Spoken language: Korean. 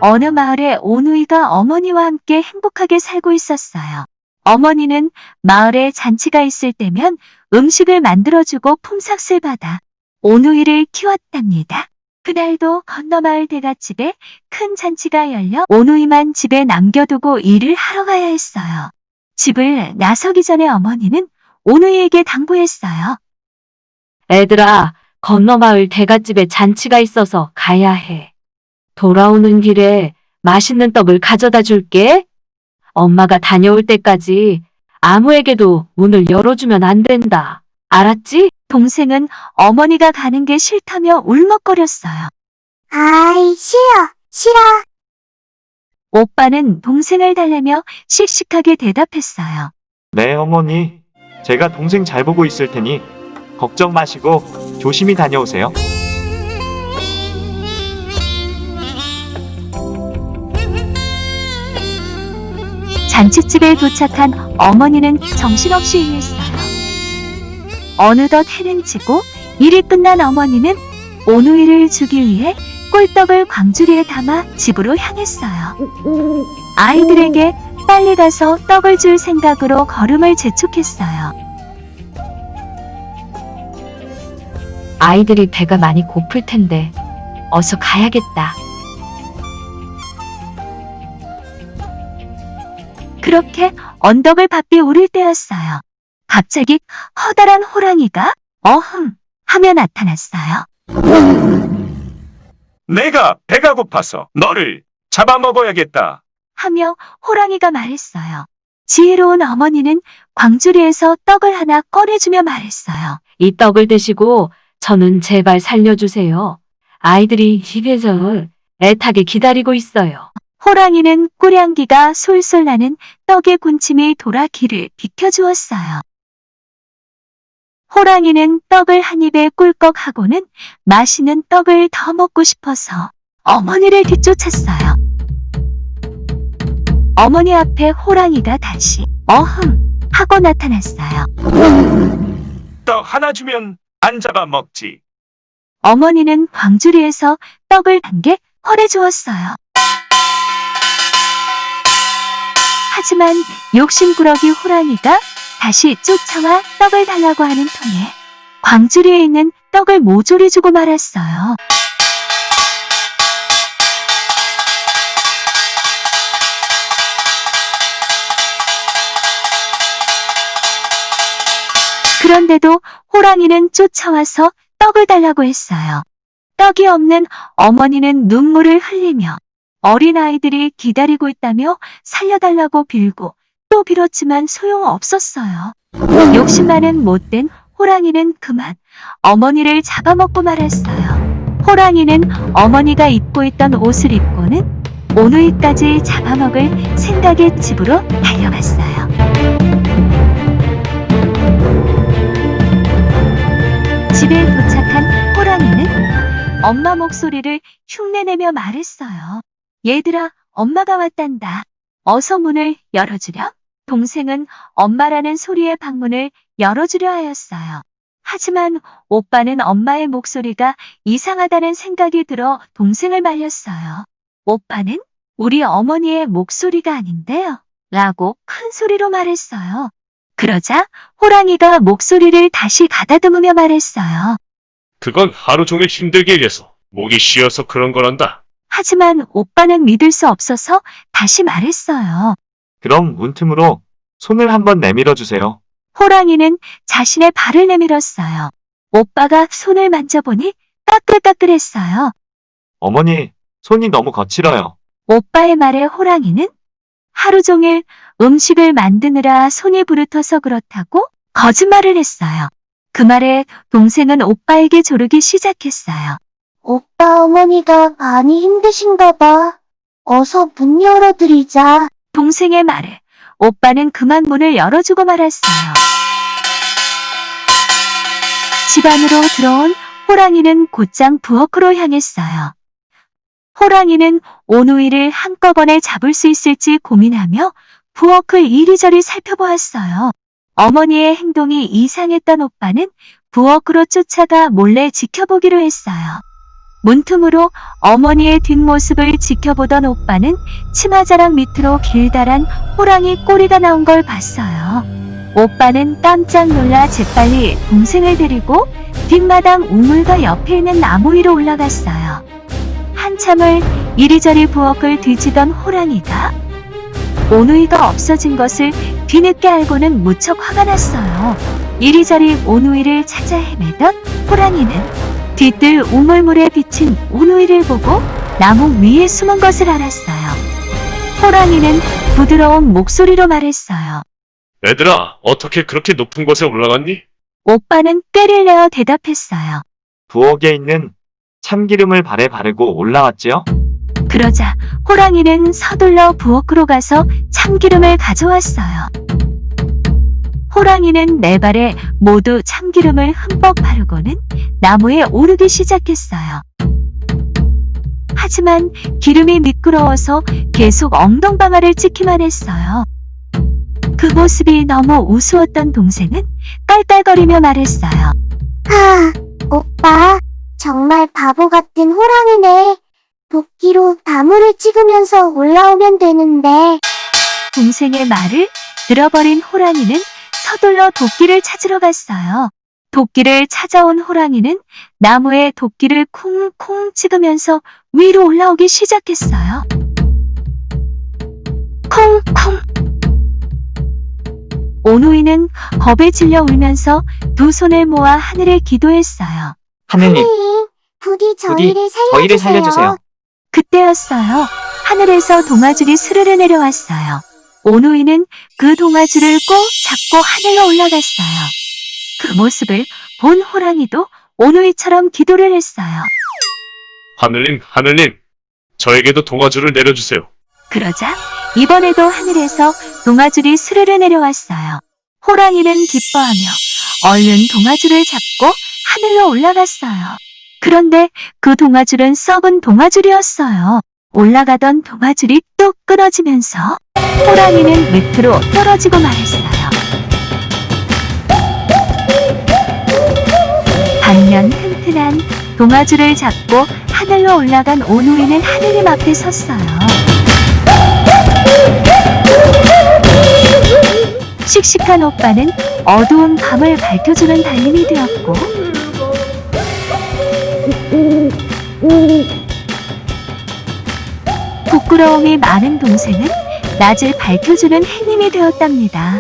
어느 마을에 오누이가 어머니와 함께 행복하게 살고 있었어요. 어머니는 마을에 잔치가 있을 때면 음식을 만들어주고 품삯을 받아 오누이를 키웠답니다. 그날도 건너마을 대갓집에 큰 잔치가 열려 오누이만 집에 남겨두고 일을 하러 가야 했어요. 집을 나서기 전에 어머니는 오누이에게 당부했어요. 애들아, 건너마을 대갓집에 잔치가 있어서 가야 해. 돌아오는 길에 맛있는 떡을 가져다 줄게. 엄마가 다녀올 때까지 아무에게도 문을 열어주면 안 된다. 알았지? 동생은 어머니가 가는 게 싫다며 울먹거렸어요. 아이, 싫어, 싫어. 오빠는 동생을 달래며 씩씩하게 대답했어요. 네, 어머니. 제가 동생 잘 보고 있을 테니 걱정 마시고 조심히 다녀오세요. 잔치집에 도착한 어머니는 정신없이 일했어요. 어느덧 해는 지고 일이 끝난 어머니는 오누이를 주기 위해 꿀떡을 광주리에 담아 집으로 향했어요. 아이들에게 빨리 가서 떡을 줄 생각으로 걸음을 재촉했어요. 아이들이 배가 많이 고플 텐데 어서 가야겠다. 그렇게 언덕을 바삐 오를 때였어요. 갑자기 커다란 호랑이가 어흥 하며 나타났어요. 내가 배가 고파서 너를 잡아먹어야겠다. 하며 호랑이가 말했어요. 지혜로운 어머니는 광주리에서 떡을 하나 꺼내주며 말했어요. 이 떡을 드시고 저는 제발 살려주세요. 아이들이 입에서 애타게 기다리고 있어요. 호랑이는 꿀향기가 솔솔 나는 떡의 군침이 돌아 길을 비켜주었어요. 호랑이는 떡을 한 입에 꿀꺽하고는 맛있는 떡을 더 먹고 싶어서 어머니를 뒤쫓았어요. 어머니 앞에 호랑이가 다시 어흥 하고 나타났어요. 떡 하나 주면 안 잡아먹지. 어머니는 광주리에서 떡을 한 개 꺼내주었어요. 하지만 욕심꾸러기 호랑이가 다시 쫓아와 떡을 달라고 하는 통에 광주리에 있는 떡을 모조리 주고 말았어요. 그런데도 호랑이는 쫓아와서 떡을 달라고 했어요. 떡이 없는 어머니는 눈물을 흘리며 어린아이들이 기다리고 있다며 살려달라고 빌고 또 빌었지만 소용없었어요. 욕심 많은 못된 호랑이는 그만 어머니를 잡아먹고 말았어요. 호랑이는 어머니가 입고 있던 옷을 입고는 오누이까지 잡아먹을 생각에 집으로 달려갔어요. 집에 도착한 호랑이는 엄마 목소리를 흉내내며 말했어요. 얘들아, 엄마가 왔단다. 어서 문을 열어주렴. 동생은 엄마라는 소리의 방문을 열어주려 하였어요. 하지만 오빠는 엄마의 목소리가 이상하다는 생각이 들어 동생을 말렸어요. 오빠는 우리 어머니의 목소리가 아닌데요. 라고 큰 소리로 말했어요. 그러자 호랑이가 목소리를 다시 가다듬으며 말했어요. 그건 하루 종일 힘들게 일해서 목이 쉬어서 그런 거란다. 하지만 오빠는 믿을 수 없어서 다시 말했어요. 그럼 문틈으로 손을 한번 내밀어 주세요. 호랑이는 자신의 발을 내밀었어요. 오빠가 손을 만져보니 까끌까끌했어요. 어머니, 손이 너무 거칠어요. 오빠의 말에 호랑이는 하루 종일 음식을 만드느라 손이 부르터서 그렇다고 거짓말을 했어요. 그 말에 동생은 오빠에게 조르기 시작했어요. 오빠 어머니가 많이 힘드신가 봐. 어서 문 열어드리자. 동생의 말에 오빠는 그만 문을 열어주고 말았어요. 집 안으로 들어온 호랑이는 곧장 부엌으로 향했어요. 호랑이는 오누이를 한꺼번에 잡을 수 있을지 고민하며 부엌을 이리저리 살펴보았어요. 어머니의 행동이 이상했던 오빠는 부엌으로 쫓아가 몰래 지켜보기로 했어요. 문틈으로 어머니의 뒷모습을 지켜보던 오빠는 치마자락 밑으로 길다란 호랑이 꼬리가 나온 걸 봤어요. 오빠는 깜짝 놀라 재빨리 동생을 데리고 뒷마당 우물과 옆에 있는 나무 위로 올라갔어요. 한참을 이리저리 부엌을 뒤지던 호랑이가 오누이가 없어진 것을 뒤늦게 알고는 무척 화가 났어요. 이리저리 오누이를 찾아 헤매던 호랑이는 뒤뜰 우물물에 비친 오누이를 보고 나무 위에 숨은 것을 알았어요. 호랑이는 부드러운 목소리로 말했어요. 얘들아, 어떻게 그렇게 높은 곳에 올라갔니? 오빠는 꾀를 내어 대답했어요. 부엌에 있는 참기름을 발에 바르고 올라왔지요? 그러자 호랑이는 서둘러 부엌으로 가서 참기름을 가져왔어요. 호랑이는 네 발에 모두 참기름을 흠뻑 바르고는 나무에 오르기 시작했어요. 하지만 기름이 미끄러워서 계속 엉덩방아를 찍기만 했어요. 그 모습이 너무 우스웠던 동생은 깔깔거리며 말했어요. 오빠, 정말 바보 같은 호랑이네. 도끼로 나무를 찍으면서 올라오면 되는데. 동생의 말을 들어버린 호랑이는 서둘러 도끼를 찾으러 갔어요. 도끼를 찾아온 호랑이는 나무에 도끼를 콩콩 찍으면서 위로 올라오기 시작했어요. 콩콩. 오누이는 겁에 질려 울면서 두 손을 모아 하늘에 기도했어요. 하느님, 부디 저희를 저희를 살려주세요. 그때였어요. 하늘에서 동아줄이 스르르 내려왔어요. 오누이는 그 동아줄을 꼭 잡고 하늘로 올라갔어요. 그 모습을 본 호랑이도 오누이처럼 기도를 했어요. 하늘님, 하늘님, 저에게도 동아줄을 내려주세요. 그러자 이번에도 하늘에서 동아줄이 스르르 내려왔어요. 호랑이는 기뻐하며 얼른 동아줄을 잡고 하늘로 올라갔어요. 그런데 그 동아줄은 썩은 동아줄이었어요. 올라가던 동아줄이 뚝 끊어지면서 호랑이는 밑으로 떨어지고 말았어요. 반면 튼튼한 동아줄을 잡고 하늘로 올라간 오누이는 하느님 앞에 섰어요. 씩씩한 오빠는 어두운 밤을 밝혀주는 달님이 되었고, 부끄러움이 많은 동생은 낮을 밝혀주는 해님이 되었답니다.